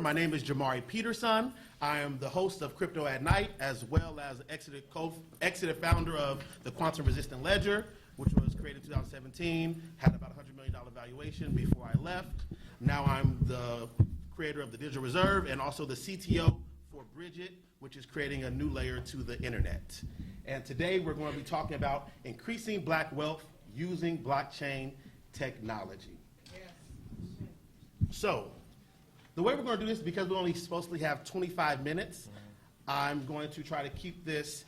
My name is Jamari Peterson. I am the host of Crypto at Night, as well as exited founder of the Quantum Resistant Ledger, which was created in 2017, had about $100 million valuation before I left. Now I'm the creator of the Digital Reserve and also the CTO for Bridget, which is creating a new layer to the internet. And today we're going to be talking about increasing black wealth using blockchain technology. So, the way we're going to do this, because we only supposedly have 25 minutes, I'm going to try to keep this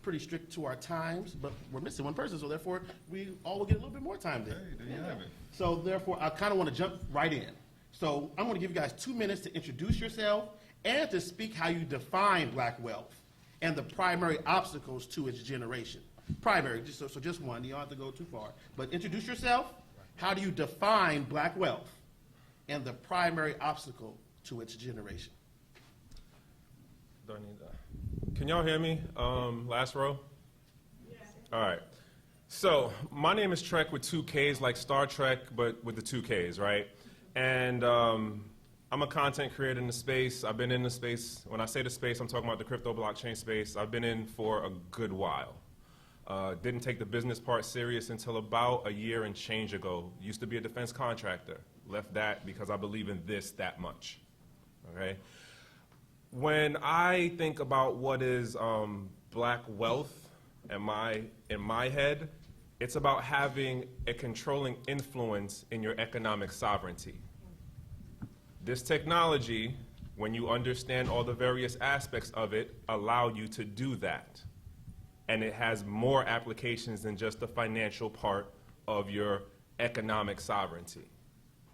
pretty strict to our times, but we're missing one person, so therefore we all will get a little bit more time then. Hey, there you have it. So therefore, I kind of want to jump right in. So I'm going to give you guys 2 minutes to introduce yourself and to speak how you define black wealth and the primary obstacles to its generation. Primary, so just one, you don't have to go too far. But introduce yourself. How do you define black wealth and the primary obstacle to its generation? Don't need that. Can y'all hear me? Last row? Yes. All right. So my name is Trek with 2 Ks, like Star Trek, but with the 2 Ks, right? And I'm a content creator in the space. I've been in the space. When I say the space, I'm talking about the crypto blockchain space. I've been in for a good while. Didn't take the business part serious until about a year and change ago. Used to be a defense contractor. Left that because I believe in this that much, okay? When I think about what is black wealth in my head, it's about having a controlling influence in your economic sovereignty. This technology, when you understand all the various aspects of it, allow you to do that. And it has more applications than just the financial part of your economic sovereignty.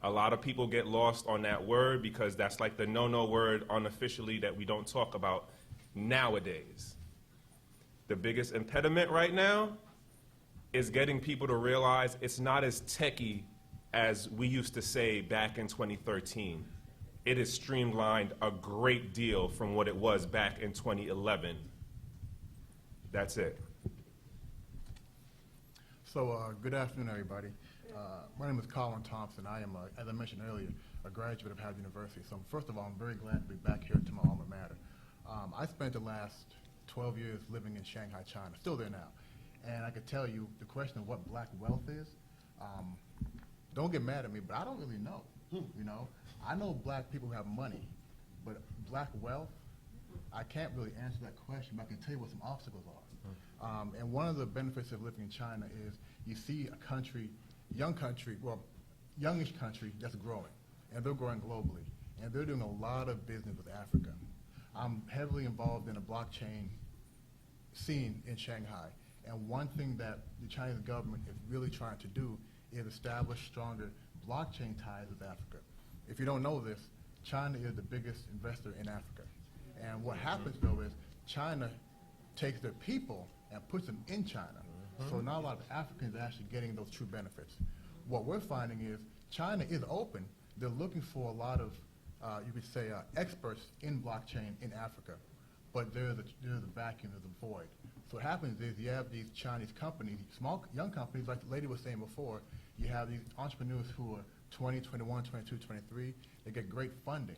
A lot of people get lost on that word because that's like the no-no word unofficially that we don't talk about nowadays. The biggest impediment right now is getting people to realize it's not as techy as we used to say back in 2013. It is streamlined a great deal from what it was back in 2011. That's it. So good afternoon, everybody. My name is Colin Thompson. I am, as I mentioned earlier, a graduate of Howard University. So first of all, I'm very glad to be back here to my alma mater. I spent the last 12 years living in Shanghai, China, still there now. And I could tell you the question of what black wealth is, don't get mad at me, but I don't really know. You know, I know black people who have money, but black wealth, I can't really answer that question, but I can tell you what some obstacles are. And one of the benefits of living in China is you see a country, youngish country that's growing, and they're growing globally, and they're doing a lot of business with Africa. I'm heavily involved in a blockchain scene in Shanghai, and one thing that the Chinese government is really trying to do is establish stronger blockchain ties with Africa. If you don't know this, China is the biggest investor in Africa. And what happens, though, is China takes their people and puts them in China. So not a lot of Africans are actually getting those true benefits. What we're finding is China is open. They're looking for a lot of, you could say, experts in blockchain in Africa. But there's a vacuum, there's a void. So what happens is you have these Chinese companies, young companies, like the lady was saying before, you have these entrepreneurs who are 20, 21, 22, 23. They get great funding.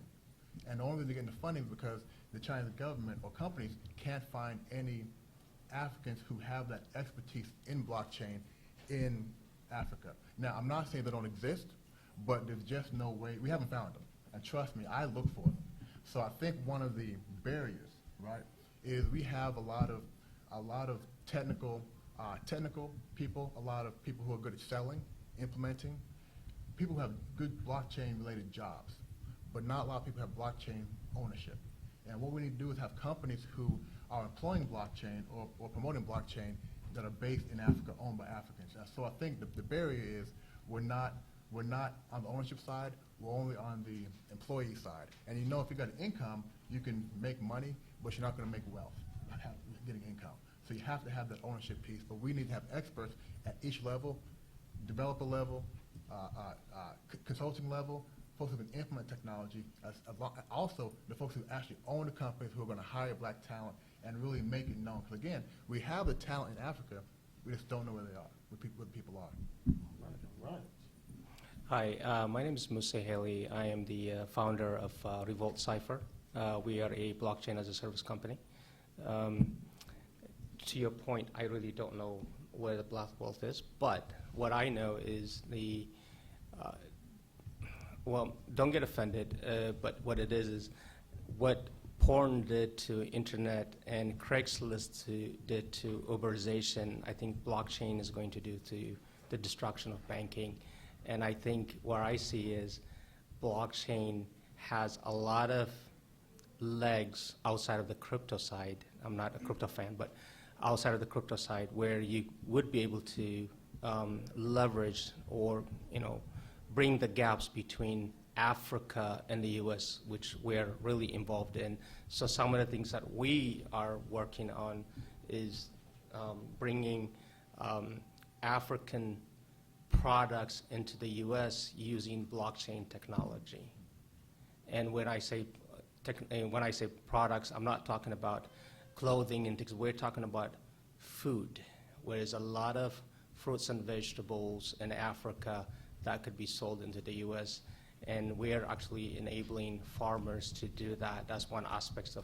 And the only reason they're getting the funding is because the Chinese government or companies can't find any Africans who have that expertise in blockchain in Africa. Now, I'm not saying they don't exist, but there's just no way. We haven't found them. And trust me, I look for them. So I think one of the barriers, right, is we have a lot of technical people, a lot of people who are good at selling, implementing, people who have good blockchain-related jobs, but not a lot of people have blockchain ownership. And what we need to do is have companies who are employing blockchain or promoting blockchain that are based in Africa, owned by Africans. So I think the barrier is we're not on the ownership side, we're only on the employee side. And you know, if you got income, you can make money, but you're not going to make wealth, getting income. So you have to have that ownership piece, but we need to have experts at each level, developer level, consulting level, folks who can implement technology, also the folks who actually own the companies who are going to hire black talent and really make it known. Because again, we have the talent in Africa, we just don't know where they are, where the people are. Right. Hi, my name is Musa Haley. I am the founder of Revolt Cipher. We are a blockchain as a service company. To your point, I really don't know where the black wealth is, but what I know is well, don't get offended, but what it is what porn did to internet and Craigslist did to Uberization, I think blockchain is going to do to the destruction of banking. And I think where I see is blockchain has a lot of legs outside of the crypto side. I'm not a crypto fan, but outside of the crypto side where you would be able to leverage or, bring the gaps between Africa and the U.S., which we're really involved in. So some of the things that we are working on is bringing African products into the U.S. using blockchain technology. And when I say products, I'm not talking about clothing and things. We're talking about food, where there's a lot of fruits and vegetables in Africa that could be sold into the U.S. And we're actually enabling farmers to do that. That's one aspect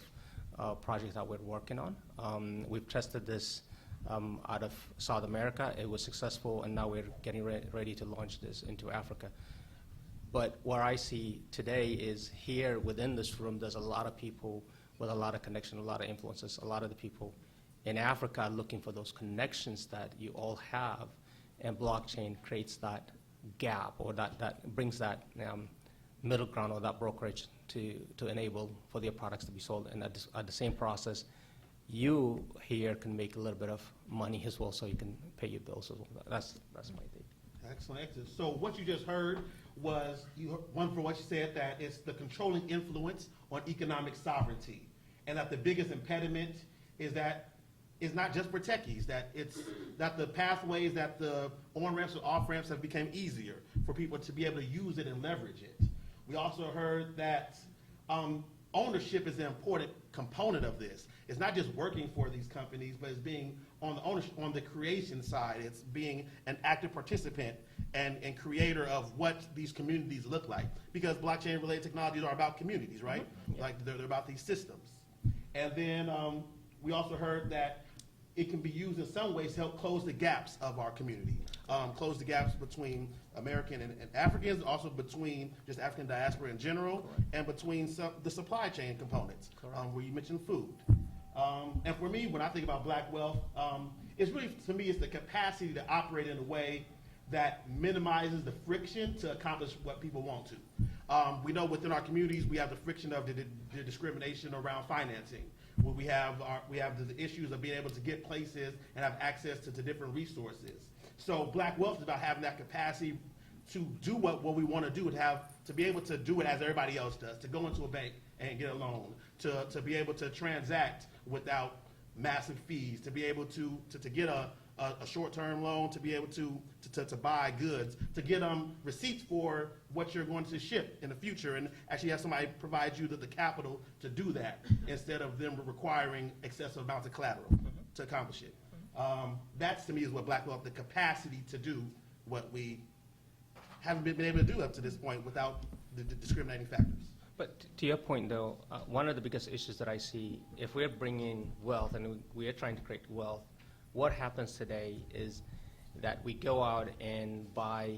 of project that we're working on. We've tested this out of South America. It was successful, and now we're getting ready to launch this into Africa. But what I see today is here within this room, there's a lot of people with a lot of connection, a lot of influences. A lot of the people in Africa are looking for those connections that you all have, and blockchain creates that gap, or that brings that middle ground or that brokerage to enable for their products to be sold. And at the same process, you here can make a little bit of money as well, so you can pay your bills as well. That's my thing. Excellent, excellent. So what you just heard was, one for what you said, that it's the controlling influence on economic sovereignty, and that the biggest impediment is that it's not just for techies, that it's that the pathways, that the on-ramps or off-ramps have become easier for people to be able to use it and leverage it. We also heard that ownership is an important component of this. It's not just working for these companies, but it's being on the ownership, on the creation side. It's being an active participant and creator of what these communities look like. Because blockchain-related technologies are about communities, right? Mm-hmm. Yeah. Like they're about these systems. And then we also heard that it can be used in some ways to help close the gaps of our community, close the gaps between American and Africans, also between just African diaspora in general, correct, and between the supply chain components, where you mentioned food. And for me, when I think about black wealth, it's really, to me, it's the capacity to operate in a way that minimizes the friction to accomplish what people want to. We know within our communities, we have the friction of the discrimination around financing. Where we have the issues of being able to get places and have access to different resources. So black wealth is about having that capacity to do what we want to do, to be able to do it as everybody else does, to go into a bank and get a loan, to be able to transact without massive fees, to be able to get a short-term loan, to be able to buy goods, to get receipts for what you're going to ship in the future, and actually have somebody provide you the capital to do that, instead of them requiring excessive amounts of collateral to accomplish it. That, to me, is what black wealth, the capacity to do what we haven't been able to do up to this point without the discriminating factors. But to your point, though, one of the biggest issues that I see, if we're bringing wealth and we are trying to create wealth, what happens today is that we go out and buy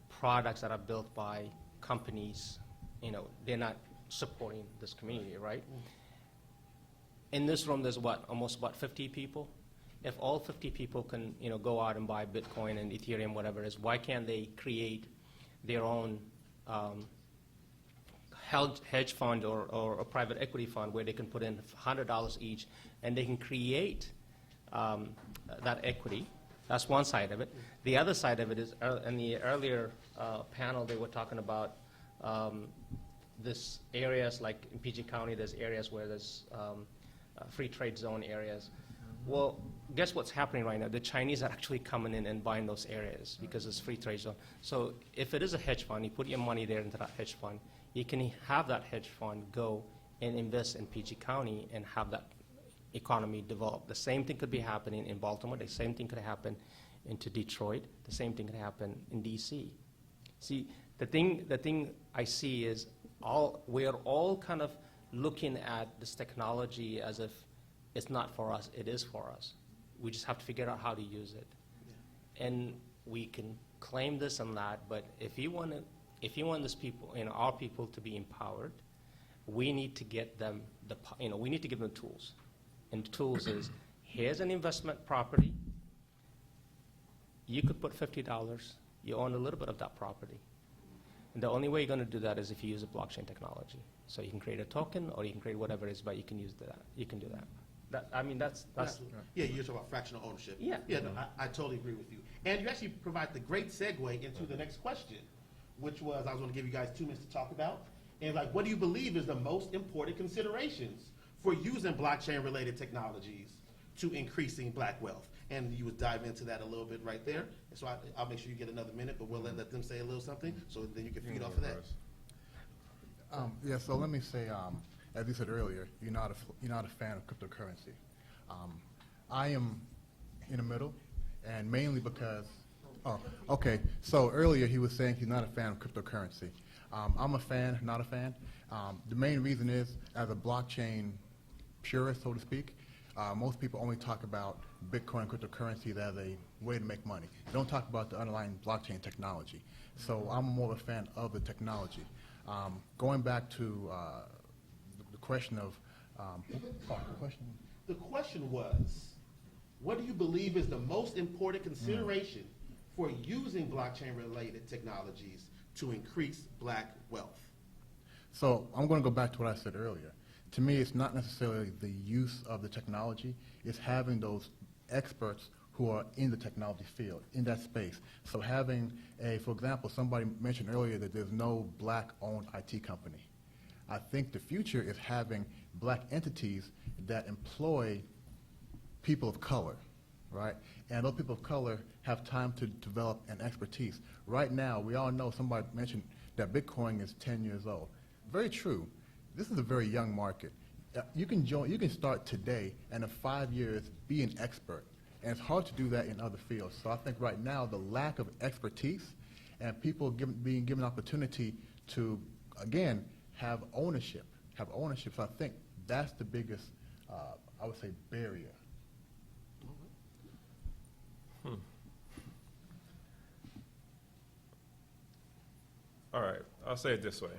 products that are built by companies. They're not supporting this community, right? In this room, there's almost 50 people. If all 50 people can, go out and buy Bitcoin and Ethereum, whatever it is, why can't they create their own hedge fund or a private equity fund where they can put in $100 each, and they can create that equity? That's one side of it. The other side of it is, in the earlier panel, they were talking about this areas like in PG County, there's areas where there's free trade zone areas. Well, guess what's happening right now? The Chinese are actually coming in and buying those areas because it's free trade zone. So if it is a hedge fund, you put your money there into that hedge fund, you can have that hedge fund go and invest in PG County and have that economy develop. The same thing could be happening in Baltimore. The same thing could happen into Detroit. The same thing could happen in DC. See, The thing I see is we are all kind of looking at this technology as if it's not for us, it is for us. We just have to figure out how to use it. And we can claim this and that, but if you want this people, our people to be empowered, we need to get them we need to give them tools. And the tools is, here's an investment property. You could put $50. You own a little bit of that property. And the only way you're going to do that is if you use a blockchain technology. So you can create a token, or you can create whatever it is, but you can use that. You can do that. That's Yeah, you're talking about fractional ownership. Yeah. Yeah, no, I totally agree with you. And you actually provide the great segue into the next question, which was, I was going to give you guys 2 minutes to talk about. And like, what do you believe is the most important considerations for using blockchain-related technologies to increasing black wealth? And you would dive into that a little bit right there. And so I'll make sure you get another minute, but we'll let them say a little something, so then you can feed off of that. Yeah, so let me say, as you said earlier, you're not a fan of cryptocurrency. I am in the middle, and mainly because, okay, so earlier he was saying he's not a fan of cryptocurrency. I'm a fan, not a fan. The main reason is, as a blockchain purist, so to speak, most people only talk about Bitcoin cryptocurrencies as a way to make money. They don't talk about the underlying blockchain technology. So I'm more of a fan of the technology. Going back to the question of, the question? The question was, what do you believe is the most important consideration for using blockchain-related technologies to increase black wealth? So I'm going to go back to what I said earlier. To me, it's not necessarily the use of the technology, it's having those experts who are in the technology field, in that space. So having for example, somebody mentioned earlier that there's no black-owned IT company. I think the future is having black entities that employ people of color, right? And those people of color have time to develop an expertise. Right now, we all know, somebody mentioned that Bitcoin is 10 years old. Very true. This is a very young market. You can start today, and in 5 years, be an expert. And it's hard to do that in other fields. So I think right now, the lack of expertise and people being given opportunity to, again, have ownership. So I think that's the biggest, I would say, barrier. All right, I'll say it this way.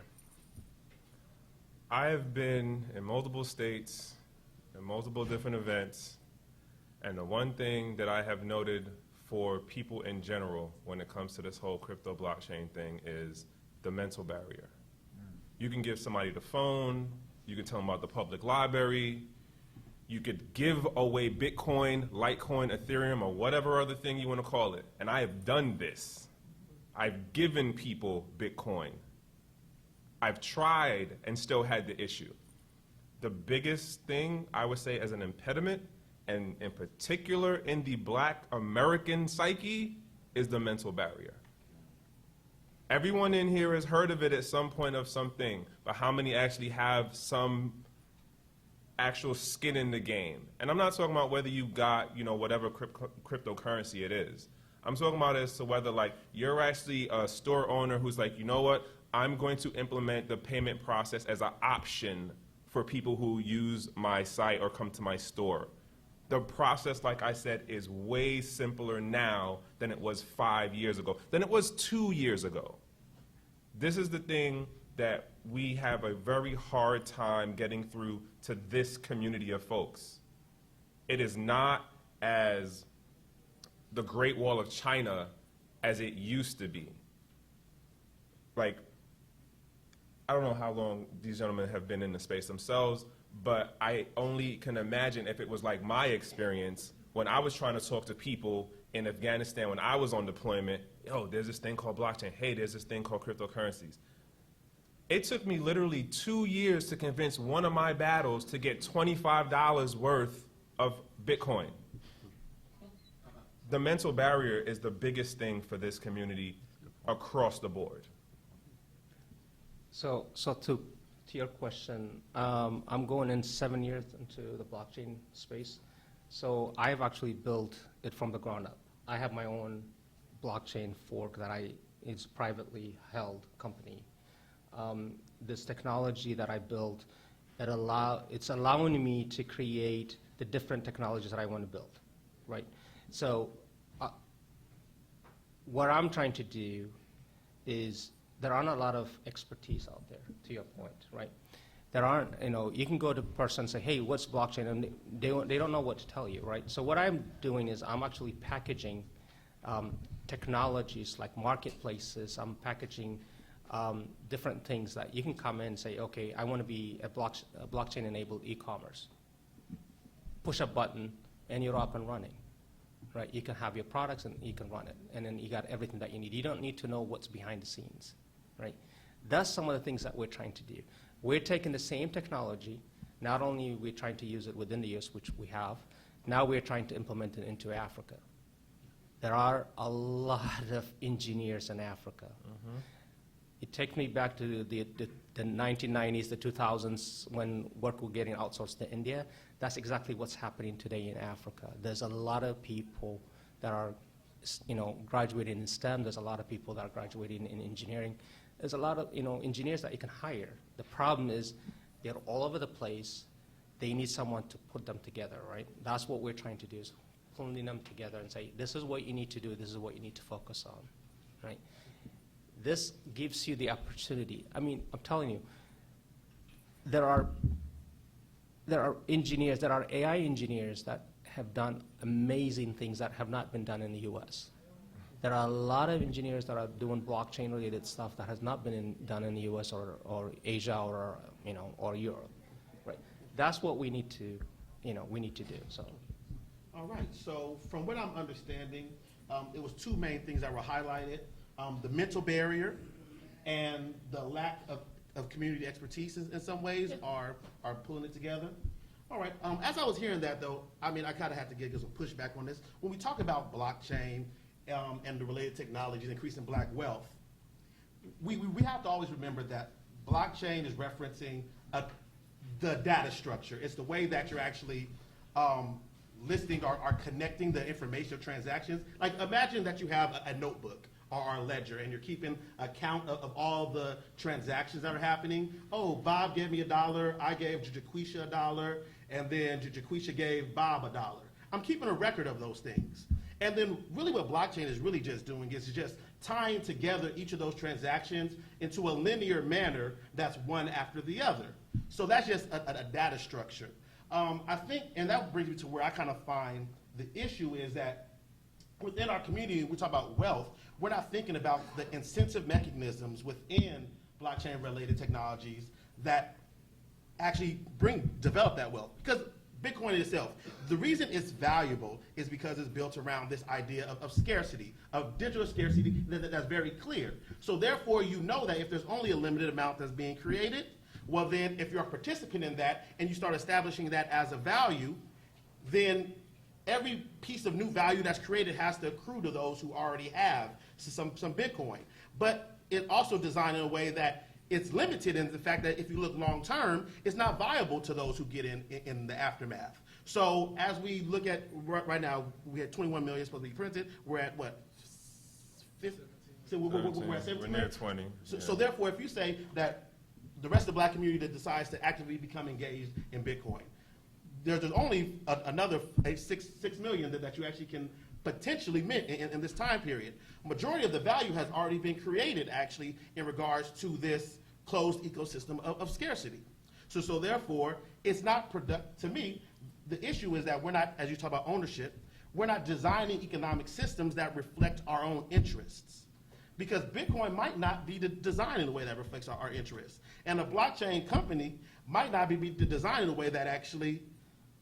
I have been in multiple states, in multiple different events, and the one thing that I have noted for people in general when it comes to this whole crypto blockchain thing is the mental barrier. You can give somebody the phone, you can tell them about the public library, you could give away Bitcoin, Litecoin, Ethereum, or whatever other thing you want to call it. And I have done this. I've given people Bitcoin. I've tried and still had the issue. The biggest thing I would say as an impediment, and in particular in the black American psyche, is the mental barrier. Everyone in here has heard of it at some point of something, but how many actually have some actual skin in the game? And I'm not talking about whether you got, whatever cryptocurrency it is. I'm talking about as to whether, like, you're actually a store owner who's like, you know what, I'm going to implement the payment process as an option for people who use my site or come to my store. The process, like I said, is way simpler now than it was 5 years ago, than it was 2 years ago. This is the thing that we have a very hard time getting through to this community of folks. It is not as the Great Wall of China as it used to be. Like, I don't know how long these gentlemen have been in the space themselves, but I only can imagine if it was like my experience when I was trying to talk to people in Afghanistan when I was on deployment. Yo, there's this thing called blockchain. Hey, there's this thing called cryptocurrencies. It took me literally 2 years to convince one of my battles to get $25 worth of Bitcoin. The mental barrier is the biggest thing for this community across the board. So to your question, I'm going in 7 years into the blockchain space. So I've actually built it from the ground up. I have my own blockchain fork that I is privately held company. This technology that I built, it's allowing me to create the different technologies that I want to build, right? So what I'm trying to do is there aren't a lot of expertise out there, to your point, right? There aren't, you can go to a person and say, hey, what's blockchain? And they don't know what to tell you, right? So what I'm doing is I'm actually packaging technologies like marketplaces. I'm packaging different things that you can come in and say, okay, I want to be a blockchain-enabled e-commerce. Push a button, and you're up and running, right? You can have your products, and you can run it, and then you got everything that you need. You don't need to know what's behind the scenes, right? That's some of the things that we're trying to do. We're taking the same technology, not only are we trying to use it within the US, which we have, now we're trying to implement it into Africa. There are a lot of engineers in Africa. It takes me back to the 1990s, the 2000s, when work was getting outsourced to India. That's exactly what's happening today in Africa. There's a lot of people that are, graduating in STEM. There's a lot of people that are graduating in engineering. There's a lot of, engineers that you can hire. The problem is they're all over the place. They need someone to put them together, right? That's what we're trying to do, is pulling them together and say, this is what you need to do, this is what you need to focus on, right? This gives you the opportunity. I mean, I'm telling you, there are engineers, there are AI engineers that have done amazing things that have not been done in the US. There are a lot of engineers that are doing blockchain-related stuff that has not been done in the US or Asia or Europe, right? That's what we need to, we need to do, so. All right, so from what I'm understanding, it was two main things that were highlighted. The mental barrier and the lack of community expertise in some ways are pulling it together. All right, as I was hearing that though, I mean, I kind of had to get some pushback on this. When we talk about blockchain and the related technologies increasing black wealth, we have to always remember that blockchain is referencing the data structure. It's the way that you're actually listing or connecting the information of transactions. Like imagine that you have a notebook or a ledger and you're keeping account of all the transactions that are happening. Oh, Bob gave me $1, I gave Jaquisha $1, and then Jaquisha gave Bob $1. I'm keeping a record of those things. And then really what blockchain is really just doing is just tying together each of those transactions into a linear manner that's one after the other. So that's just a data structure. I think, and that brings me to where I kind of find the issue is that within our community, we talk about wealth, we're not thinking about the incentive mechanisms within blockchain-related technologies that actually develop that wealth. Because Bitcoin itself, the reason it's valuable is because it's built around this idea of scarcity, of digital scarcity that's very clear. So therefore, you know that if there's only a limited amount that's being created, well then, if you're a participant in that and you start establishing that as a value, then every piece of new value that's created has to accrue to those who already have some Bitcoin. But it's also designed in a way that it's limited in the fact that if you look long term, it's not viable to those who get in the aftermath. So as we look at right now, we had 21 million supposed to be printed. We're at what? 15? So we're at 17 We're near 20. So therefore, if you say that the rest of the black community that decides to actively become engaged in Bitcoin, there's only another 6 million that you actually can potentially mint in this time period. Majority of the value has already been created actually in regards to this closed ecosystem of scarcity. So therefore, it's not to me, the issue is that we're not, as you talk about ownership, we're not designing economic systems that reflect our own interests. Because Bitcoin might not be designed in a way that reflects our interests. And a blockchain company might not be designed in a way that actually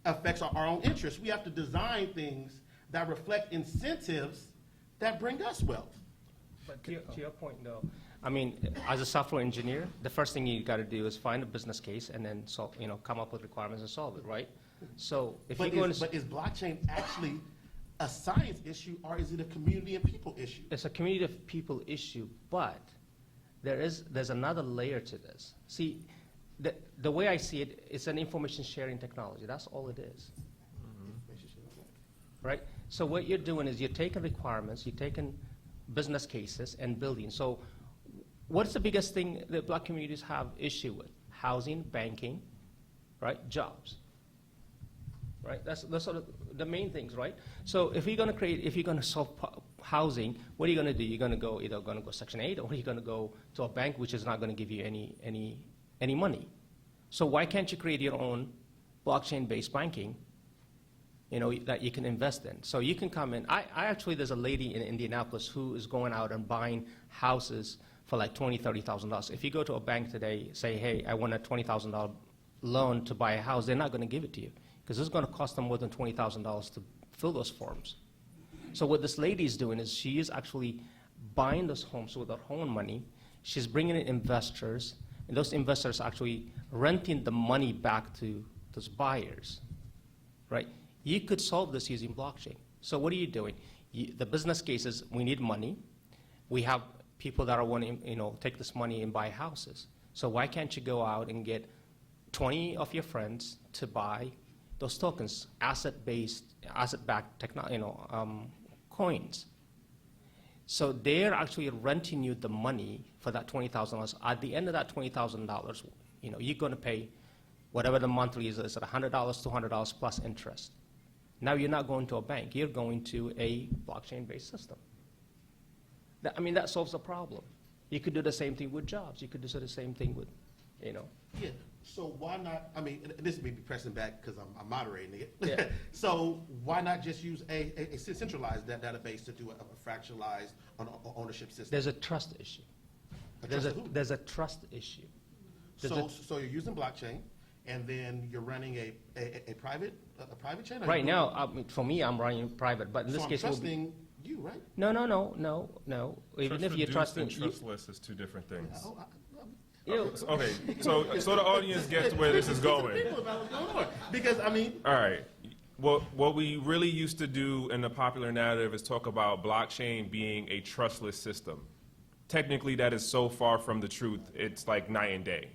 affects our own interests. We have to design things that reflect incentives that bring us wealth. But to your point, though, I mean, as a software engineer, the first thing you got to do is find a business case and then come up with requirements and solve it, right? So if you go But is blockchain actually a science issue, or is it a community and people issue? it's a community of people issue, but there's another layer to this. See, the way I see it, it's an information sharing technology. That's all it is. Right? So what you're doing is you're taking requirements, you're taking business cases and building. So what's the biggest thing that black communities have issue with? Housing, banking, right? Jobs. Right? That's sort of the main things, right? So if you're going to solve housing, what are you going to do? You're going to go either going to go Section 8, or you're going to go to a bank which is not going to give you any money. So why can't you create your own blockchain-based banking, that you can invest in? So you can come in. I actually, there's a lady in Indianapolis who is going out and buying houses for like $20,000, $30,000. If you go to a bank today, say, hey, I want a $20,000 loan to buy a house, they're not going to give it to you, because it's going to cost them more than $20,000 to fill those forms. So what this lady is doing is she is actually buying those homes with her own money. She's bringing in investors, and those investors are actually renting the money back to those buyers, right? You could solve this using blockchain. So what are you doing? The business case is we need money. We have people that are wanting, take this money and buy houses. So why can't you go out and get 20 of your friends to buy those tokens, asset-backed coins? So they're actually renting you the money for that $20,000. At the end of that $20,000, you're going to pay whatever the monthly is it $100, $200 plus interest. Now you're not going to a bank. You're going to a blockchain-based system. That solves the problem. You could do the same thing with jobs. You could do the same thing with, Yeah, so why not, and this may be pressing back because I'm moderating it. Yeah. So why not just use a centralized database to do a fractionalized ownership system? There's a trust issue. There's a trust issue. So you're using blockchain, and then you're running a private chain? Right now, for me, I'm running private, but in this So I'm case, trusting you, right? No. Even if you're Trust trusting, and trustless is two different things. Okay, so the audience gets where this is going. People about what's going on. Because, All right. What we really used to do in the popular narrative is talk about blockchain being a trustless system. Technically, that is so far from the truth, it's like night and day.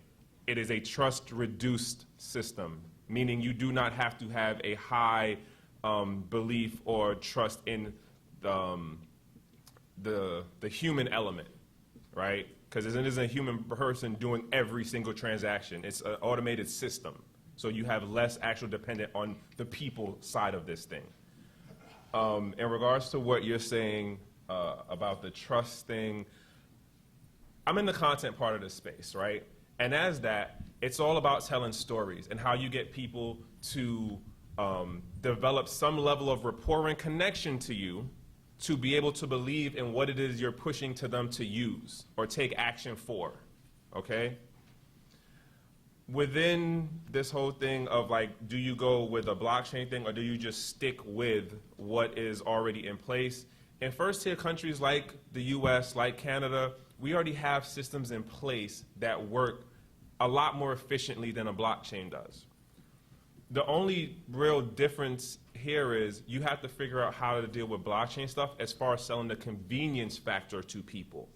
It is a trust-reduced system, meaning you do not have to have a high belief or trust in the human element, right? Because it isn't a human person doing every single transaction. It's an automated system. So you have less actual dependent on the people side of this thing. In regards to what you're saying about the trust thing, I'm in the content part of this space, right? And as that, it's all about telling stories and how you get people to develop some level of rapport and connection to you to be able to believe in what it is you're pushing to them to use or take action for, okay? Within this whole thing of like, do you go with a blockchain thing or do you just stick with what is already in place? In first-tier countries like the US, like Canada, we already have systems in place that work a lot more efficiently than a blockchain does. The only real difference here is you have to figure out how to deal with blockchain stuff as far as selling the convenience factor to people.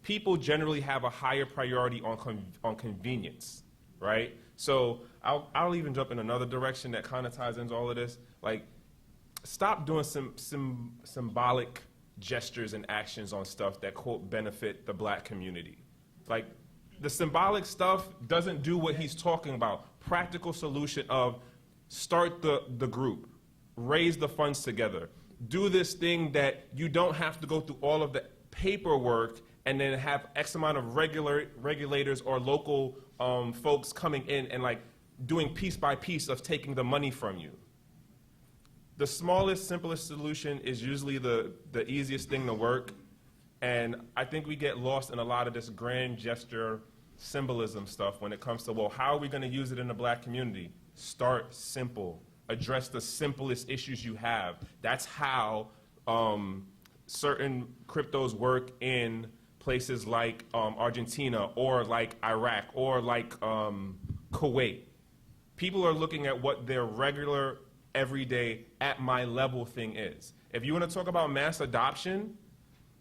People generally have a higher priority on convenience, right? So I'll even jump in another direction that kind of ties into all of this. Like, stop doing some symbolic gestures and actions on stuff that, quote, benefit the black community. Like, the symbolic stuff doesn't do what he's talking about. Practical solution of start the group, raise the funds together, do this thing that you don't have to go through all of the paperwork and then have X amount of regulators or local folks coming in and like doing piece by piece of taking the money from you. The smallest, simplest solution is usually the easiest thing to work. And I think we get lost in a lot of this grand gesture symbolism stuff when it comes to, well, how are we going to use it in the black community? Start simple. Address the simplest issues you have. That's how certain cryptos work in places like Argentina or like Iraq or like Kuwait. People are looking at what their regular, everyday, at my level thing is. If you want to talk about mass adoption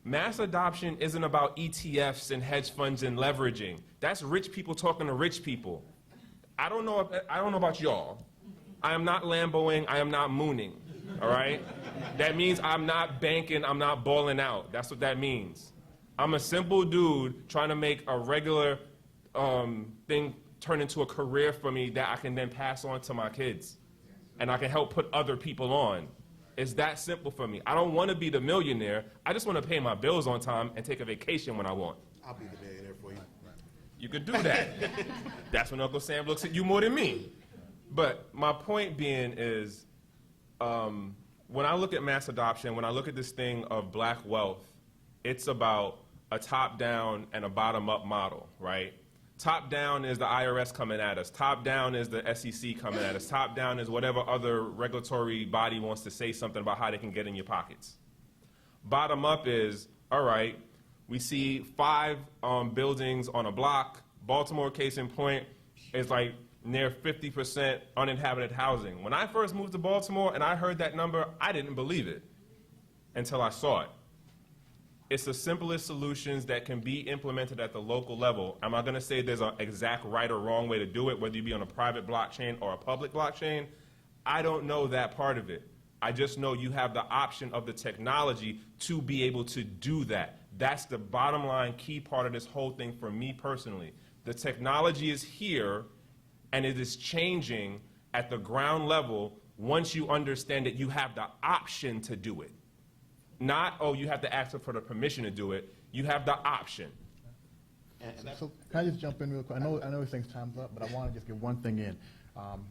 isn't about ETFs and hedge funds and leveraging. That's rich people talking to rich people. I don't know about y'all. I am not Lamboing, I am not mooning. all right? That means I'm not banking, I'm not balling out. That's what that means. I'm a simple dude trying to make a regular thing turn into a career for me that I can then pass on to my kids. And I can help put other people on. It's that simple for me. I don't want to be the millionaire. I just want to pay my bills on time and take a vacation when I want. I'll be the millionaire for you. You could do that. That's when Uncle Sam looks at you more than me. But my point being is, when I look at mass adoption, when I look at this thing of black wealth, it's about a top-down and a bottom-up model, right? Top-down is the IRS coming at us. Top-down is the SEC coming at us. Top-down is whatever other regulatory body wants to say something about how they can get in your pockets. Bottom-up is, all right, we see 5 buildings on a block. Baltimore, case in point, is like near 50% uninhabited housing. When I first moved to Baltimore and I heard that number, I didn't believe it until I saw it. It's the simplest solutions that can be implemented at the local level. I'm not going to say there's an exact right or wrong way to do it, whether you be on a private blockchain or a public blockchain. I don't know that part of it. I just know you have the option of the technology to be able to do that. That's the bottom line key part of this whole thing for me personally. The technology is here, and it is changing at the ground level once you understand that you have the option to do it. Not, oh, you have to ask for the permission to do it. You have the option. So can I just jump in real quick? I know this thing's time's up, but I want to just get one thing in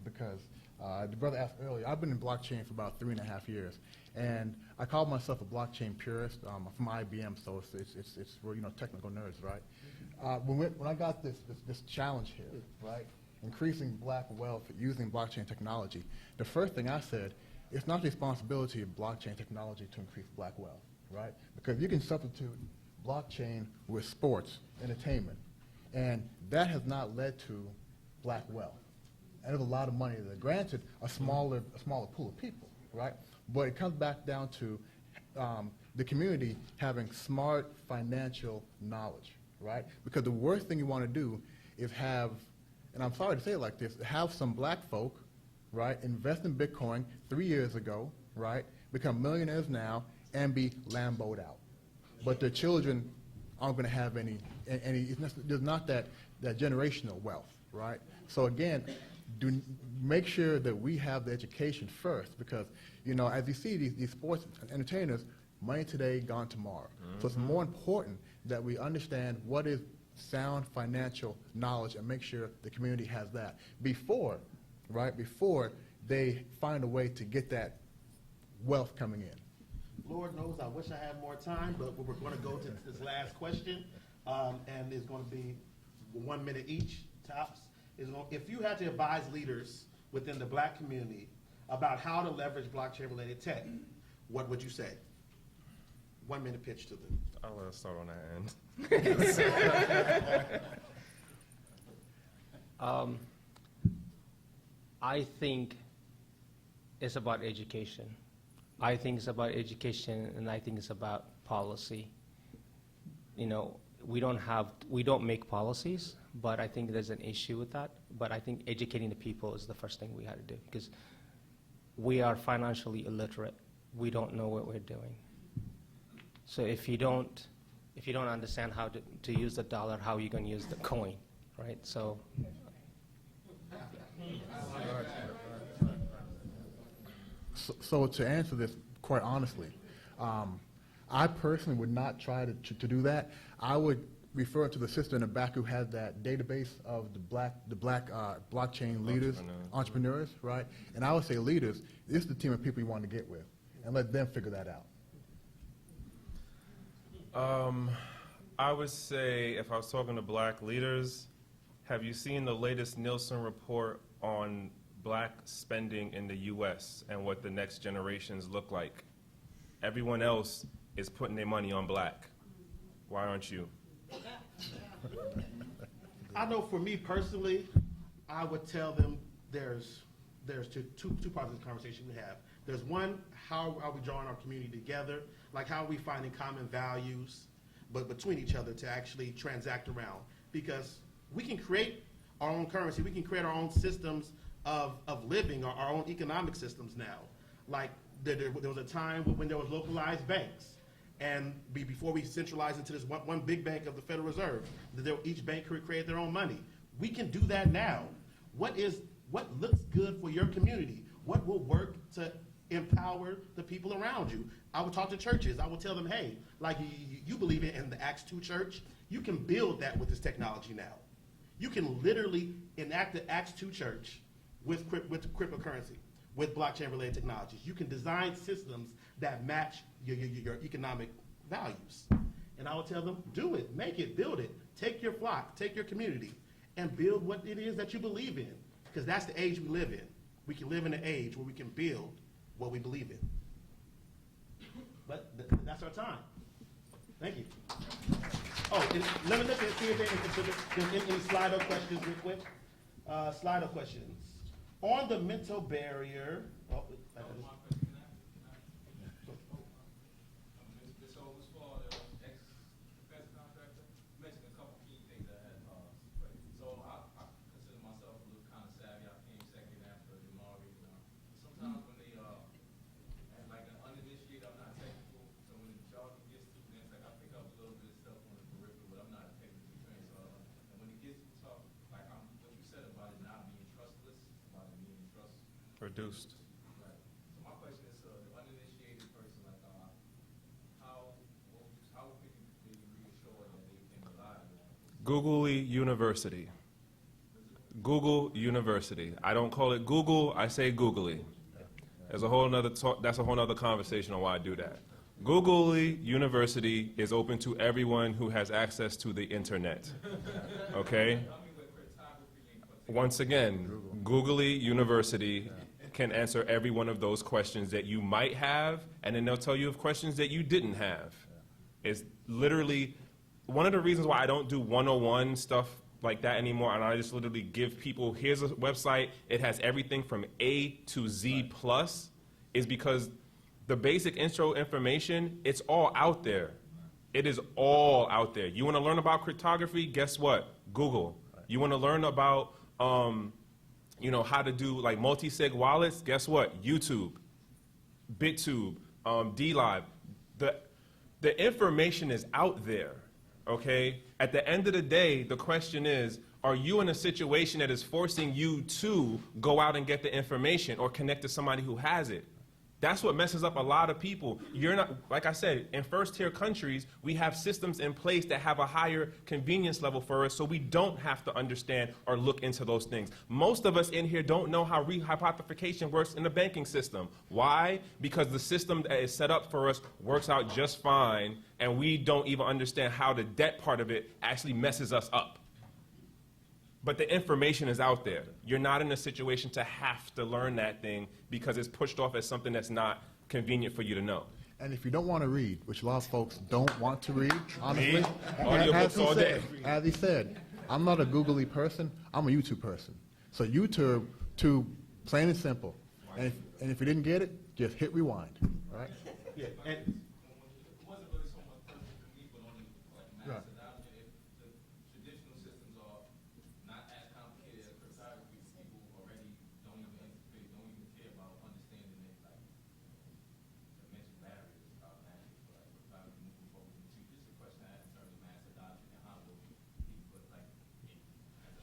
because the brother asked earlier, I've been in blockchain for about 3.5 years, and I call myself a blockchain purist. I'm from IBM, so it's we're, you know, technical nerds, right? When I got this challenge here, right, increasing black wealth using blockchain technology, the first thing I said, it's not the responsibility of blockchain technology to increase black wealth, right? Because you can substitute blockchain with sports, entertainment, and that has not led to black wealth. And there's a lot of money there. Granted, a smaller pool of people, right? But it comes back down to the community having smart financial knowledge, right? Because the worst thing you want to do is have, and I'm sorry to say it like this, have some black folk, right, invest in Bitcoin 3 years ago, right, become millionaires now, and be Lambo'd out. But their children aren't going to have any there's not that generational wealth, right? So again, make sure that we have the education first, because, you know, as you see these sports entertainers, money today, gone tomorrow. So it's more important that we understand what is sound financial knowledge and make sure the community has that before they find a way to get that wealth coming in. Lord knows I wish I had more time, but we're going to go to this last question, and it's going to be 1 minute each, tops. If you had to advise leaders within the black community about how to leverage blockchain-related tech, what would you say? 1 minute pitch to them. I'll let us start on that end. I think it's about education. I think it's about education, and I think it's about policy. You know, we don't make policies, but I think there's an issue with that. But I think educating the people is the first thing we had to do, because we are financially illiterate. We don't know what we're doing. So if you don't understand how to use the dollar, how are you going to use the coin, right? So. So to answer this quite honestly, I personally would not try to do that. I would refer to the sister in the back who has that database of the black blockchain leaders, entrepreneurs, right? And I would say leaders, this is the team of people you want to get with, and let them figure that out. I would say, if I was talking to black leaders, have you seen the latest Nielsen report on black spending in the U.S. and what the next generations look like? Everyone else is putting their money on black. Why aren't you? I know for me personally, I would tell them there's two parts of the conversation we have. There's one, how are we drawing our community together? Like, how are we finding common values but between each other to actually transact around? Because we can create our own currency. We can create our own systems of living, our own economic systems now. Like, there was a time when there was localized banks. And before we centralized into this one big bank of the Federal Reserve, each bank could create their own money. We can do that now. What looks good for your community? What will work to empower the people around you? I would talk to churches. I would tell them, hey, like you believe in the Acts 2 church, you can build that with this technology now. You can literally enact the Acts 2 church with cryptocurrency, with blockchain-related technologies. You can design systems that match your economic values. And I would tell them, do it, make it, build it. Take your flock, take your community, and build what it is that you believe in. Because that's the age we live in. We can live in an age where we can build what we believe in. But that's our time. Thank you. Oh, and let me look and see if there's any Slido questions real quick. Slido questions. On the mental barrier, Reduced. Right. So my question is, the uninitiated person, like, how can they be reassured that they can rely on it? Google University. Google University. I don't call it Google, I say Googly. There's a whole nother talk, that's a whole nother conversation on why I do that. Google University is open to everyone who has access to the internet. Okay? Once again, Google University can answer every one of those questions that you might have, and then they'll tell you of questions that you didn't have. It's literally one of the reasons why I don't do 101 stuff like that anymore, and I just literally give people, here's a website, it has everything from A to Z plus, is because the basic intro information, it's all out there. It is all out there. You want to learn about cryptography? Guess what? Google. You want to learn about how to do like multi-sig wallets? Guess what? YouTube, BitTube, DLive. The information is out there, okay? At the end of the day, the question is, are you in a situation that is forcing you to go out and get the information or connect to somebody who has it? That's what messes up a lot of people. You're not, like I said, in first-tier countries, we have systems in place that have a higher convenience level for us, so we don't have to understand or look into those things. Most of us in here don't know how rehypothecation works in the banking system. Why? Because the system that is set up for us works out just fine, and we don't even understand how the debt part of it actually messes us up. But the information is out there. You're not in a situation to have to learn that thing because it's pushed off as something that's not convenient for you to know. And if you don't want to read, which a lot of folks don't want to read, honestly, Me? Audiobooks all day. As he said, I'm not a googly person, I'm a YouTube person. So YouTube, plain and simple. And if you didn't get it, just hit rewind, right? yeah, and It wasn't really so much personal for me, but only like mass Right. adoption. If the traditional systems are not as complicated as cryptography, people already don't even care about understanding it, like the mental barriers are massive for like cryptography moving forward. So just a question I had in terms of mass adoption and how will people, but like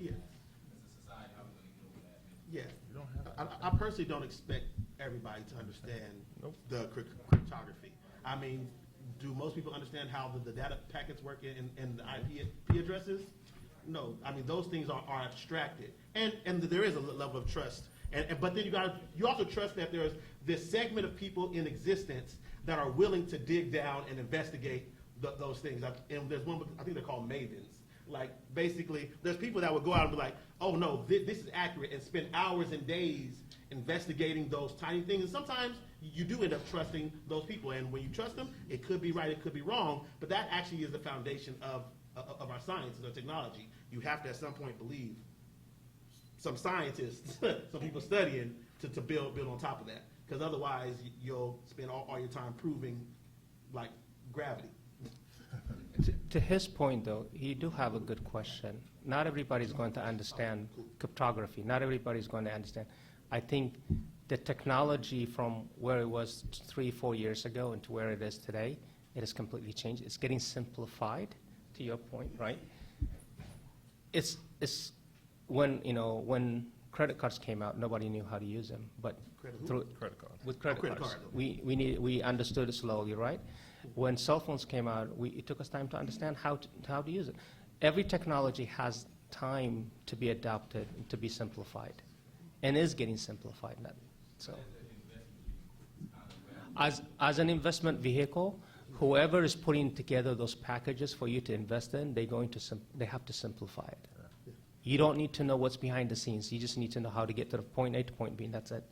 Yeah. as a society, how are we going to get over that? yeah. You don't have I personally don't expect everybody to understand Nope. the cryptography. I mean, do most people understand how the data packets work in the IP addresses? No. I mean, those things are abstracted. And there is a level of trust. But then you also trust that there's this segment of people in existence that are willing to dig down and investigate those things. And there's one, I think they're called mavens. Like, basically, there's people that would go out and be like, oh, no, this is accurate, and spend hours and days investigating those tiny things. And sometimes you do end up trusting those people. And when you trust them, it could be right, it could be wrong. But that actually is the foundation of our science and our technology. You have to, at some point, believe some scientists, some people studying, to build on top of that. Because otherwise, you'll spend all your time proving, like, gravity. To his point, though, you do have a good question. Not everybody's going to understand cryptography. Not everybody's going to understand. I think the technology from where it was 3-4 years ago and to where it is today, it has completely changed. It's getting simplified, to your point, right? It's when credit cards came out, nobody knew how to use them, but Credit who? through Credit card. with credit credit cards, card. we understood it slowly, right? When cell phones came out, it took us time to understand how to use it. Every technology has time to be adopted, to be simplified, and is getting simplified now. So, as an investment vehicle, whoever is putting together those packages for you to invest in, they have to simplify it. You don't need to know what's behind the scenes. You just need to know how to get to the point A to point B, and that's it.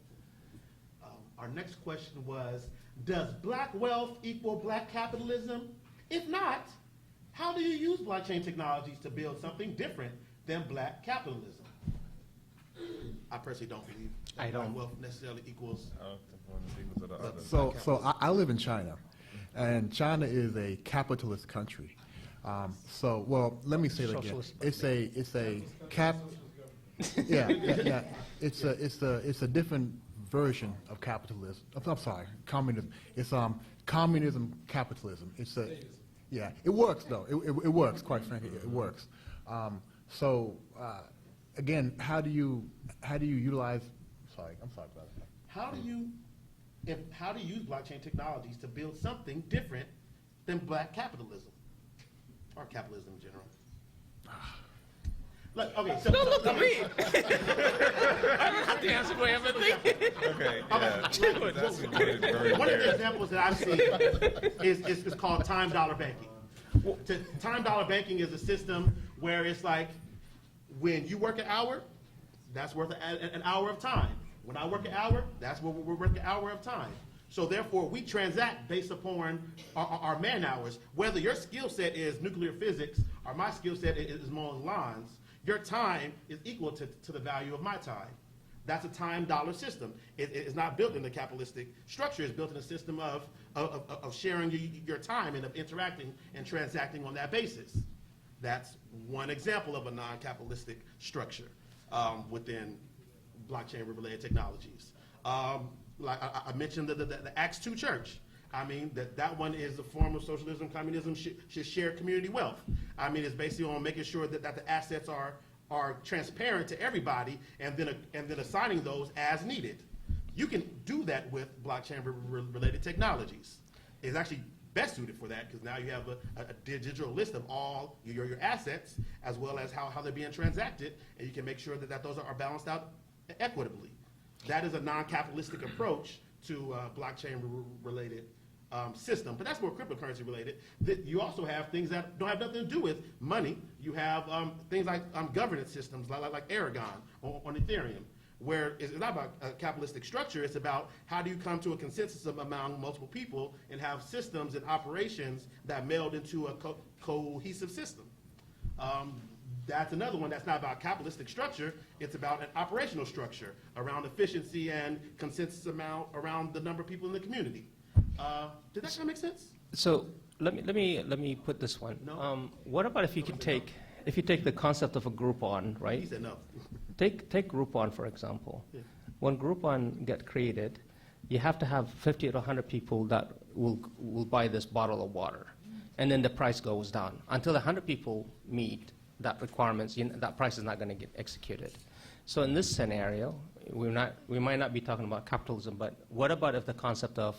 Our next question was, does black wealth equal black capitalism? If not, how do you use blockchain technologies to build something different than black capitalism? I personally don't believe I that black don't. wealth necessarily equals. I don't think one is equal to the other. So I live in China, and China is a capitalist country. Well, let me say it again. Socialist. It's a cap. Yeah. It's a different version of capitalism. I'm sorry, communism. It's communism capitalism. It works though. It works. Quite frankly, it works. Again, how do you utilize? I'm sorry about that. How do you use blockchain technologies to build something different than black capitalism or capitalism in general? Look, okay, so Don't look at me. I don't have to answer for everything. Okay, yeah. That's very one of the fair. examples that I've seen is called time dollar banking. Time dollar banking is a system where it's like when you work an hour, that's worth an hour of time. When I work an hour, that's what we're working an hour of time. So therefore, we transact based upon our man hours. Whether your skill set is nuclear physics or my skill set is mowing lawns, your time is equal to the value of my time. That's a time dollar system. It's not built in the capitalistic structure. It's built in a system of sharing your time and of interacting and transacting on that basis. That's one example of a non-capitalistic structure within blockchain-related technologies. Like I mentioned the Acts 2 church. I mean, that one is a form of socialism, communism, should share community wealth. I mean, it's basically on making sure that the assets are transparent to everybody and then assigning those as needed. You can do that with blockchain-related technologies. It's actually best suited for that because now you have a digital list of all your assets as well as how they're being transacted, and you can make sure that those are balanced out equitably. That is a non-capitalistic approach to blockchain-related system, but that's more cryptocurrency related. You also have things that don't have nothing to do with money. You have things like governance systems like Aragon on Ethereum, where it's not about a capitalistic structure. It's about how do you come to a consensus among multiple people and have systems and operations that meld into a cohesive system. That's another one that's not about capitalistic structure. It's about an operational structure around efficiency and consensus amount around the number of people in the community. Did that kind of make sense? So let me put this one. No. What about if you take the concept of a Groupon, right? He said no. Take Groupon, for example. Yeah. When Groupon get created, you have to have 50 to 100 people that will buy this bottle of water, and then the price goes down until 100 people meet that requirements. That price is not going to get executed. So in this scenario, we might not be talking about capitalism, but what about if the concept of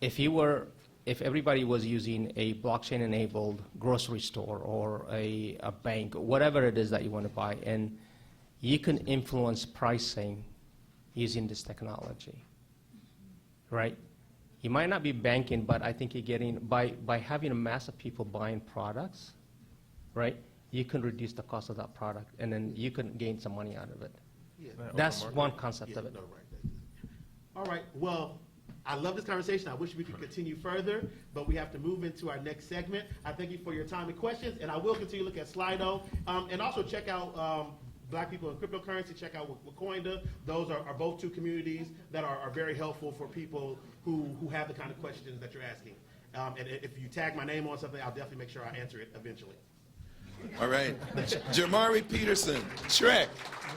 if everybody was using a blockchain-enabled grocery store or a bank, whatever it is that you want to buy, and you can influence pricing using this technology, right? You might not be banking, but I think you're getting, by having a mass of people buying products, right, you can reduce the cost of that product, and then you can gain some money out of it. Yeah. That's one concept Yeah, of it. no, right. All right. Well, I love this conversation. I wish we could continue further, but we have to move into our next segment. I thank you for your time and questions, and I will continue to look at Slido. And also check out Black People in Cryptocurrency. Check out Wacoinda. Those are both two communities that are very helpful for people who have the kind of questions that you're asking. And if you tag my name on something, I'll definitely make sure I answer it eventually. All right. Jamari Peterson, Shrek,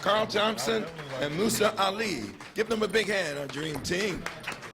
Carl Thompson, and Musa Ali. Give them a big hand, our dream team.